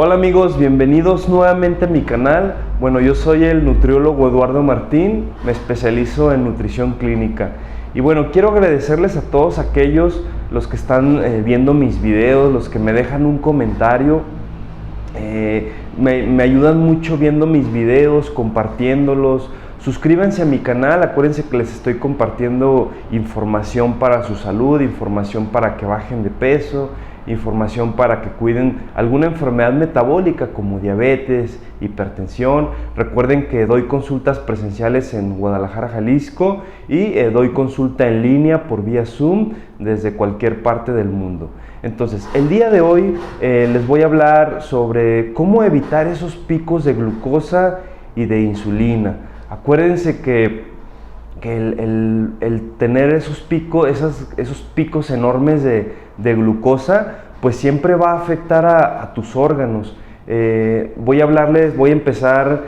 Hola amigos, bienvenidos nuevamente a mi canal. Bueno, yo soy el nutriólogo Eduardo Martín, me especializo en nutrición clínica. Y bueno, quiero agradecerles a todos aquellos, los que están viendo mis videos, los que me dejan un comentario. Me ayudan mucho viendo mis videos, compartiéndolos. Suscríbanse a mi canal, acuérdense que les estoy compartiendo información para su salud, información para que bajen de peso, información para que cuiden alguna enfermedad metabólica como diabetes, hipertensión. Recuerden que doy consultas presenciales en Guadalajara, Jalisco, y doy consulta en línea por vía Zoom desde cualquier parte del mundo. Entonces, el día de hoy les voy a hablar sobre cómo evitar esos picos de glucosa y de insulina. Acuérdense que el tener esos picos enormes de glucosa, pues siempre va a afectar a tus órganos. Voy a empezar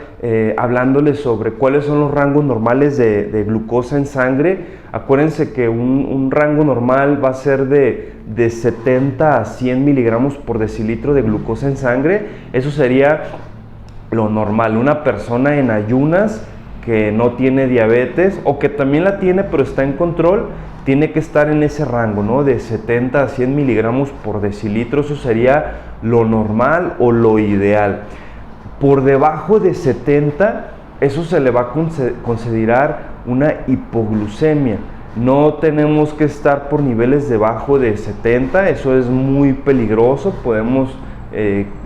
hablándoles sobre cuáles son los rangos normales de glucosa en sangre. Acuérdense que un rango normal va a ser de 70 a 100 miligramos por decilitro de glucosa en sangre. Eso sería lo normal. Una persona en ayunas que no tiene diabetes, o que también la tiene pero está en control, tiene que estar en ese rango, ¿no? De 70 a 100 miligramos por decilitro. Eso sería lo normal o lo ideal. Por debajo de 70, eso se le va a considerar una hipoglucemia. No tenemos que estar por niveles debajo de 70, eso es muy peligroso, podemos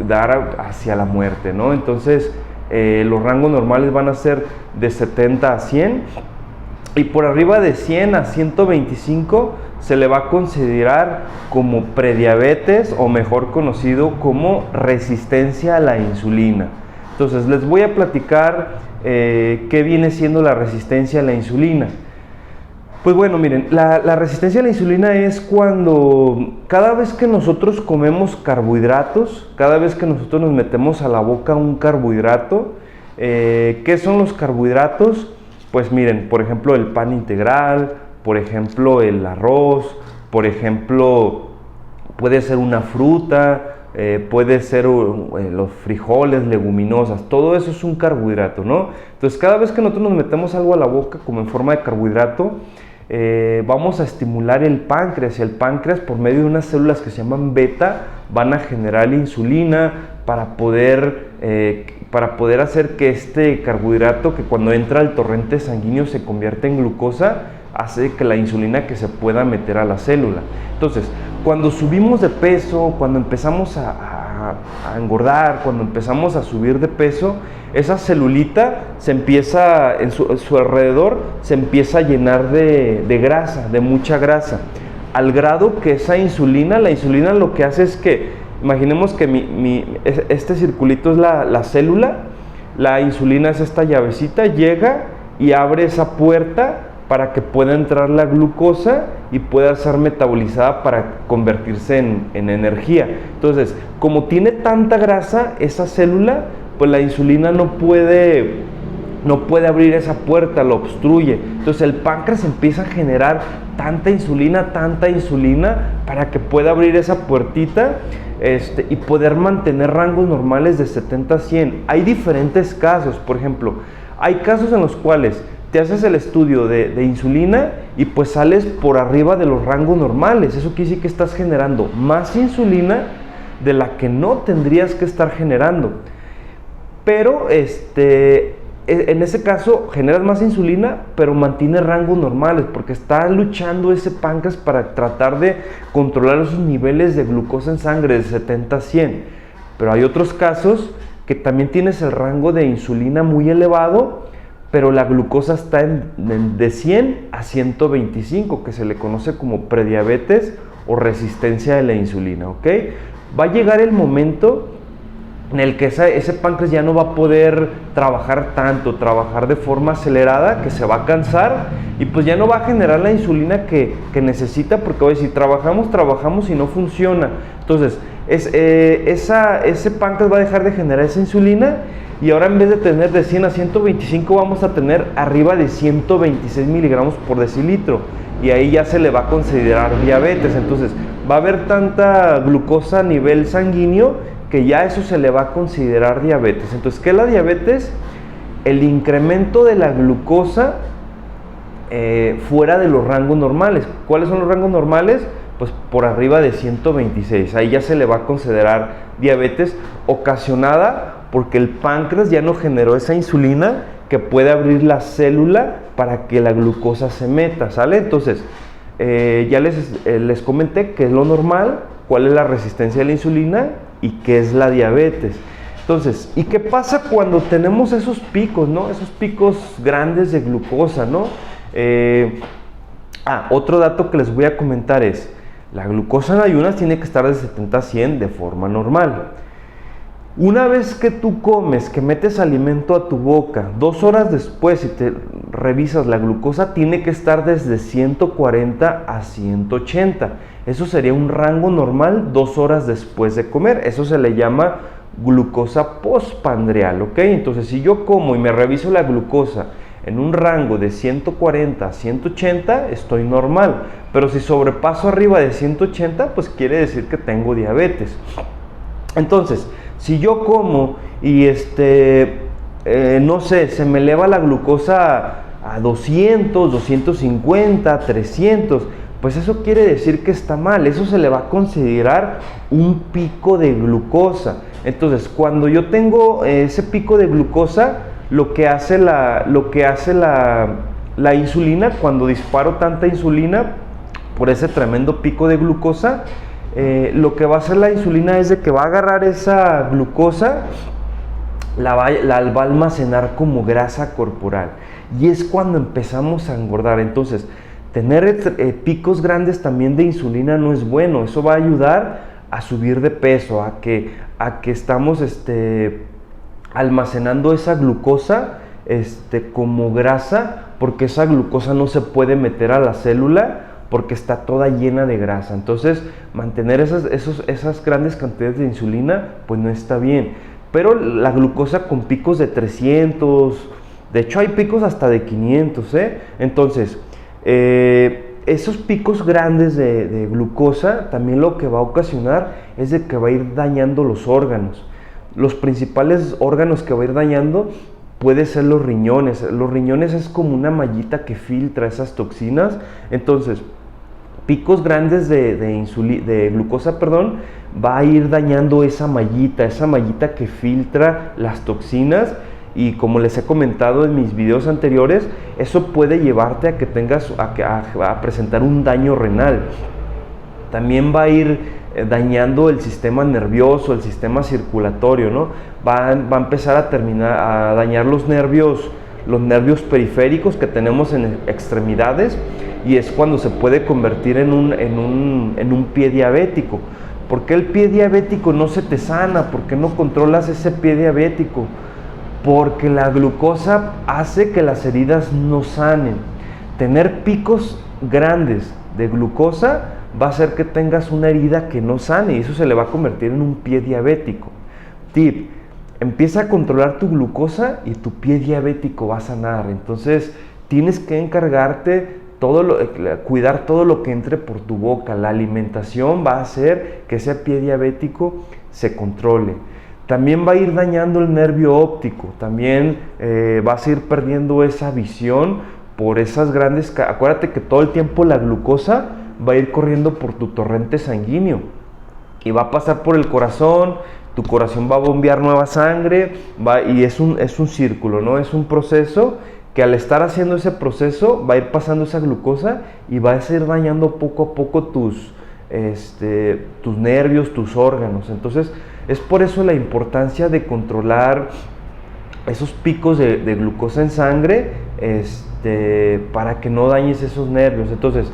dar hacia la muerte, ¿no? Entonces, los rangos normales van a ser de 70 a 100, y por arriba de 100 a 125 se le va a considerar como prediabetes, o mejor conocido como resistencia a la insulina. Entonces les voy a platicar qué viene siendo la resistencia a la insulina. Pues bueno, miren, la resistencia a la insulina es cuando cada vez que nosotros comemos carbohidratos, cada vez que nosotros nos metemos a la boca un carbohidrato. ¿Qué son los carbohidratos? Pues miren, por ejemplo, el pan integral, por ejemplo, el arroz, por ejemplo, puede ser una fruta, puede ser los frijoles, leguminosas, todo eso es un carbohidrato, ¿no? Entonces, cada vez que nosotros nos metemos algo a la boca como en forma de carbohidrato, vamos a estimular el páncreas, y el páncreas, por medio de unas células que se llaman beta, van a generar insulina para poder hacer que este carbohidrato, que cuando entra al torrente sanguíneo se convierte en glucosa, hace que la insulina que se pueda meter a la célula. Entonces, cuando subimos de peso, cuando empezamos a engordar, cuando empezamos a subir de peso, esa celulita se empieza, en su alrededor, se empieza a llenar de grasa, de mucha grasa, al grado que la insulina lo que hace es que, imaginemos que este circulito es la célula, la insulina es esta llavecita, llega y abre esa puerta para que pueda entrar la glucosa y pueda ser metabolizada para convertirse en energía. Entonces, como tiene tanta grasa esa célula, pues la insulina no puede abrir esa puerta, lo obstruye. Entonces el páncreas empieza a generar tanta insulina para que pueda abrir esa puertita y poder mantener rangos normales de 70 a 100. Hay diferentes casos. Por ejemplo, hay casos en los cuales te haces el estudio de insulina y pues sales por arriba de los rangos normales. Eso quiere decir que estás generando más insulina de la que no tendrías que estar generando. Pero en ese caso generas más insulina, pero mantienes rangos normales, porque está luchando ese páncreas para tratar de controlar esos niveles de glucosa en sangre de 70 a 100. Pero hay otros casos que también tienes el rango de insulina muy elevado, pero la glucosa está de 100 a 125, que se le conoce como prediabetes o resistencia a la insulina, ¿ok? Va a llegar el momento en el que ese páncreas ya no va a poder trabajar de forma acelerada, que se va a cansar y pues ya no va a generar la insulina que necesita, porque hoy si trabajamos y no funciona. Entonces, ese páncreas va a dejar de generar esa insulina, y ahora en vez de tener de 100 a 125 vamos a tener arriba de 126 miligramos por decilitro, y ahí ya se le va a considerar diabetes. Entonces va a haber tanta glucosa a nivel sanguíneo que ya eso se le va a considerar diabetes. Entonces, ¿qué es la diabetes? El incremento de la glucosa fuera de los rangos normales. ¿Cuáles son los rangos normales? Pues por arriba de 126. Ahí ya se le va a considerar diabetes ocasionada porque el páncreas ya no generó esa insulina que puede abrir la célula para que la glucosa se meta, ¿sale? Entonces, ya les comenté qué es lo normal, cuál es la resistencia a la insulina y qué es la diabetes. Entonces, ¿y qué pasa cuando tenemos esos picos, ¿no? Esos picos grandes de glucosa, ¿no? Otro dato que les voy a comentar es, la glucosa en ayunas tiene que estar de 70 a 100 de forma normal. Una vez que tú comes, que metes alimento a tu boca, 2 horas después, si te revisas la glucosa, tiene que estar desde 140 a 180. Eso sería un rango normal 2 horas después de comer. Eso se le llama glucosa postprandial, ¿ok? Entonces, si yo como y me reviso la glucosa en un rango de 140 a 180, estoy normal. Pero si sobrepaso arriba de 180, pues quiere decir que tengo diabetes. Entonces, si yo como y no sé, se me eleva la glucosa a 200, 250, 300, pues eso quiere decir que está mal. Eso se le va a considerar un pico de glucosa. Entonces, cuando yo tengo ese pico de glucosa, lo que hace la insulina, cuando disparo tanta insulina por ese tremendo pico de glucosa, lo que va a hacer la insulina es de que va a agarrar esa glucosa, la va a almacenar como grasa corporal, y es cuando empezamos a engordar. Entonces, tener picos grandes también de insulina no es bueno. Eso va a ayudar a subir de peso, a que estamos almacenando esa glucosa como grasa, porque esa glucosa no se puede meter a la célula porque está toda llena de grasa. Entonces, mantener esas grandes cantidades de insulina pues no está bien. Pero la glucosa con picos de 300, de hecho hay picos hasta de 500, Entonces, esos picos grandes de glucosa también lo que va a ocasionar es de que va a ir dañando los órganos. Los principales órganos que va a ir dañando puede ser los riñones. Los riñones es como una mallita que filtra esas toxinas. Entonces, picos grandes de glucosa, va a ir dañando esa mallita que filtra las toxinas. Y como les he comentado en mis videos anteriores, eso puede llevarte a que tengas a presentar un daño renal. También va a ir dañando el sistema nervioso, el sistema circulatorio, ¿no? Va a empezar a dañar los nervios periféricos que tenemos en extremidades, y es cuando se puede convertir en un pie diabético. ¿Por qué el pie diabético no se te sana? ¿Por qué no controlas ese pie diabético? Porque la glucosa hace que las heridas no sanen. Tener picos grandes de glucosa va a hacer que tengas una herida que no sane, y eso se le va a convertir en un pie diabético. Tip: empieza a controlar tu glucosa y tu pie diabético va a sanar. Entonces tienes que encargarte cuidar todo lo que entre por tu boca. La alimentación va a hacer que ese pie diabético se controle. También va a ir dañando el nervio óptico. También vas a ir perdiendo esa visión por esas grandes. Acuérdate que todo el tiempo la glucosa va a ir corriendo por tu torrente sanguíneo y va a pasar por el corazón. Tu corazón va a bombear nueva sangre, y es un círculo, ¿no? Es un proceso que, al estar haciendo ese proceso, va a ir pasando esa glucosa y va a ir dañando poco a poco tus nervios, tus órganos. Entonces, es por eso la importancia de controlar esos picos de glucosa en sangre, para que no dañes esos nervios. Entonces,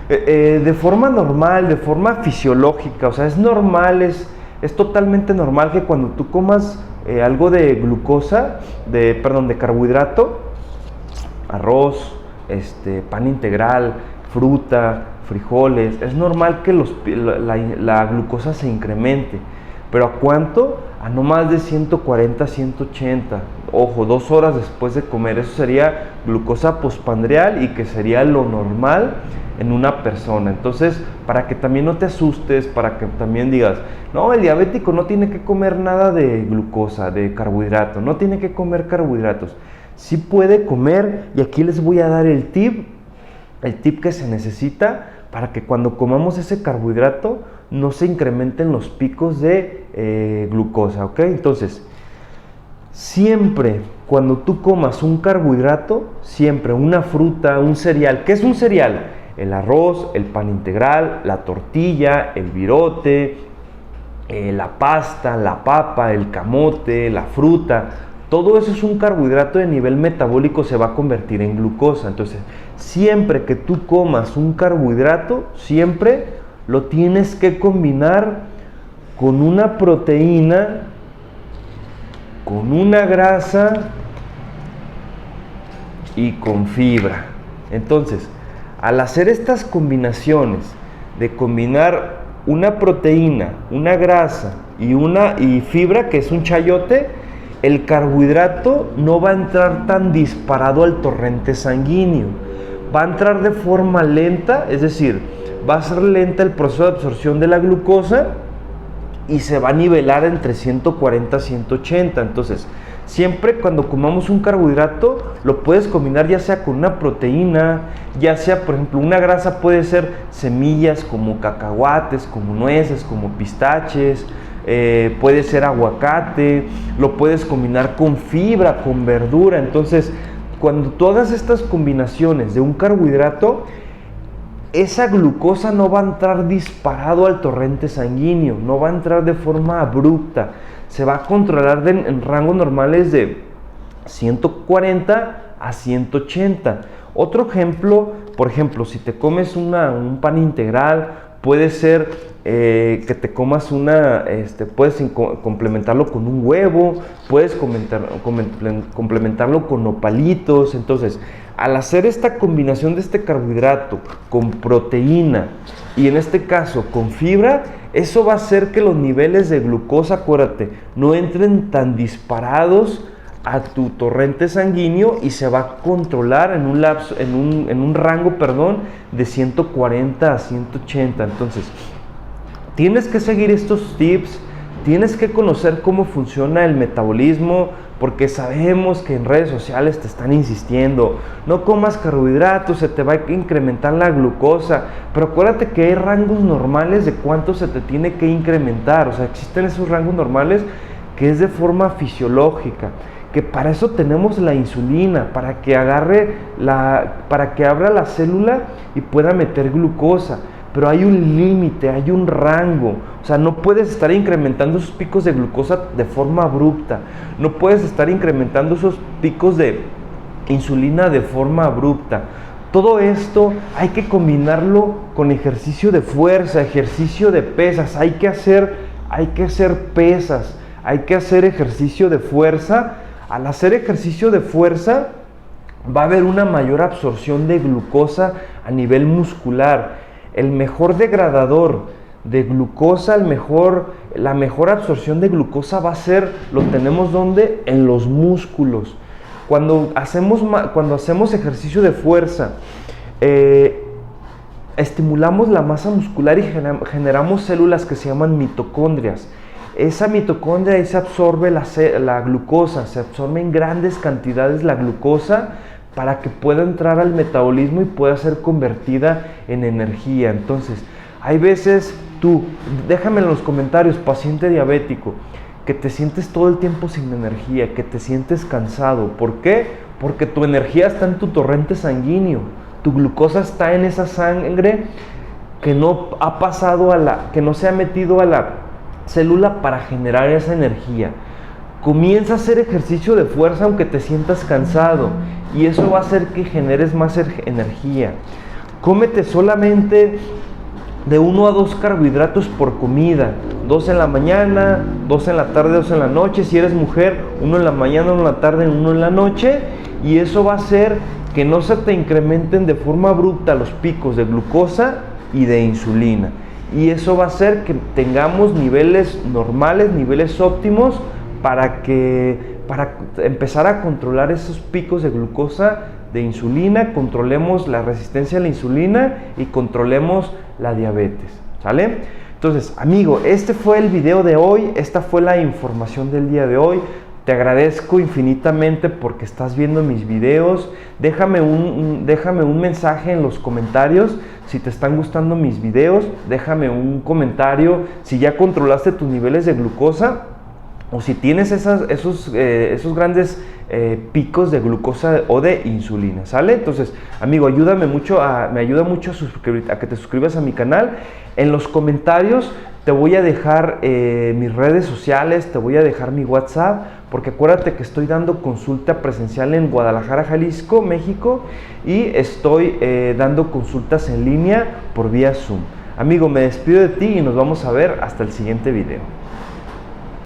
de forma normal, de forma fisiológica, o sea, es normal, es totalmente normal que cuando tú comas algo de glucosa, de carbohidrato, arroz, pan integral, fruta, frijoles, es normal que la glucosa se incremente. ¿Pero a cuánto? a no más de 140, 180. Ojo, 2 horas después de comer. Eso sería glucosa postprandial y que sería lo normal en una persona. Entonces, para que también no te asustes, para que también digas, no, el diabético no tiene que comer nada de glucosa, de carbohidrato, no tiene que comer carbohidratos. Sí puede comer, y aquí les voy a dar el tip que se necesita para que cuando comamos ese carbohidrato no se incrementen los picos de glucosa, ¿ok? Entonces, siempre cuando tú comas un carbohidrato, siempre una fruta, un cereal. ¿Qué es un cereal? El arroz, el pan integral, la tortilla, el virote, la pasta, la papa, el camote, la fruta. Todo eso es un carbohidrato de nivel metabólico, se va a convertir en glucosa. Entonces, siempre que tú comas un carbohidrato, siempre lo tienes que combinar con una proteína, con una grasa y con fibra. Entonces, al hacer estas combinaciones de combinar una proteína, una grasa y fibra, que es un chayote, el carbohidrato no va a entrar tan disparado al torrente sanguíneo. Va a entrar de forma lenta, es decir, va a ser lenta el proceso de absorción de la glucosa y se va a nivelar entre 140 y 180. Entonces, siempre cuando comamos un carbohidrato, lo puedes combinar ya sea con una proteína, ya sea, por ejemplo, una grasa puede ser semillas como cacahuates, como nueces, como pistaches, puede ser aguacate, lo puedes combinar con fibra, con verdura. Entonces, cuando todas estas combinaciones de un carbohidrato, esa glucosa no va a entrar disparado al torrente sanguíneo, no va a entrar de forma abrupta, se va a controlar en rangos normales de 140 a 180. Otro ejemplo, por ejemplo, si te comes un pan integral, puede ser que te comas puedes complementarlo con un huevo, puedes complementarlo con nopalitos. Entonces, al hacer esta combinación de este carbohidrato con proteína y en este caso con fibra, eso va a hacer que los niveles de glucosa, acuérdate, no entren tan disparados a tu torrente sanguíneo y se va a controlar en un rango, de 140 a 180. Entonces, tienes que seguir estos tips, tienes que conocer cómo funciona el metabolismo, porque sabemos que en redes sociales te están insistiendo, no comas carbohidratos, se te va a incrementar la glucosa, pero acuérdate que hay rangos normales de cuánto se te tiene que incrementar. O sea, existen esos rangos normales que es de forma fisiológica, que para eso tenemos la insulina, para que abra la célula y pueda meter glucosa. Pero hay un límite, hay un rango. O sea, no puedes estar incrementando esos picos de glucosa de forma abrupta. No puedes estar incrementando esos picos de insulina de forma abrupta. Todo esto hay que combinarlo con ejercicio de fuerza, ejercicio de pesas. Hay que hacer pesas, hay que hacer ejercicio de fuerza. Al hacer ejercicio de fuerza, va a haber una mayor absorción de glucosa a nivel muscular. El mejor degradador de glucosa, la mejor absorción de glucosa va a ser, lo tenemos ¿dónde? En los músculos. Cuando hacemos ejercicio de fuerza, estimulamos la masa muscular y generamos células que se llaman mitocondrias. Esa mitocondria ahí se absorbe la glucosa, se absorbe en grandes cantidades la glucosa para que pueda entrar al metabolismo y pueda ser convertida en energía. Entonces, hay veces déjame en los comentarios, paciente diabético, que te sientes todo el tiempo sin energía, que te sientes cansado. ¿Por qué? Porque tu energía está en tu torrente sanguíneo, tu glucosa está en esa sangre que no ha pasado que no se ha metido a la célula para generar esa energía. Comienza a hacer ejercicio de fuerza aunque te sientas cansado y eso va a hacer que generes más energía. Cómete solamente de 1 a 2 carbohidratos por comida, 2 en la mañana, 2 en la tarde, 2 en la noche. Si eres mujer, 1 en la mañana, 1 en la tarde, 1 en la noche, y eso va a hacer que no se te incrementen de forma abrupta los picos de glucosa y de insulina. y eso va a hacer que tengamos niveles normales, niveles óptimos para empezar a controlar esos picos de glucosa, de insulina, controlemos la resistencia a la insulina y controlemos la diabetes, ¿sale? Entonces, amigo, este fue el video de hoy, esta fue la información del día de hoy. Te agradezco infinitamente porque estás viendo mis videos. Déjame un mensaje en los comentarios si te están gustando mis videos. Déjame un comentario si ya controlaste tus niveles de glucosa o si tienes esos grandes picos de glucosa o de insulina, ¿sale? Entonces, amigo, me ayuda mucho a que te suscribas a mi canal. En los comentarios te voy a dejar mis redes sociales, te voy a dejar mi WhatsApp, porque acuérdate que estoy dando consulta presencial en Guadalajara, Jalisco, México, y estoy dando consultas en línea por vía Zoom. Amigo, me despido de ti y nos vamos a ver hasta el siguiente video.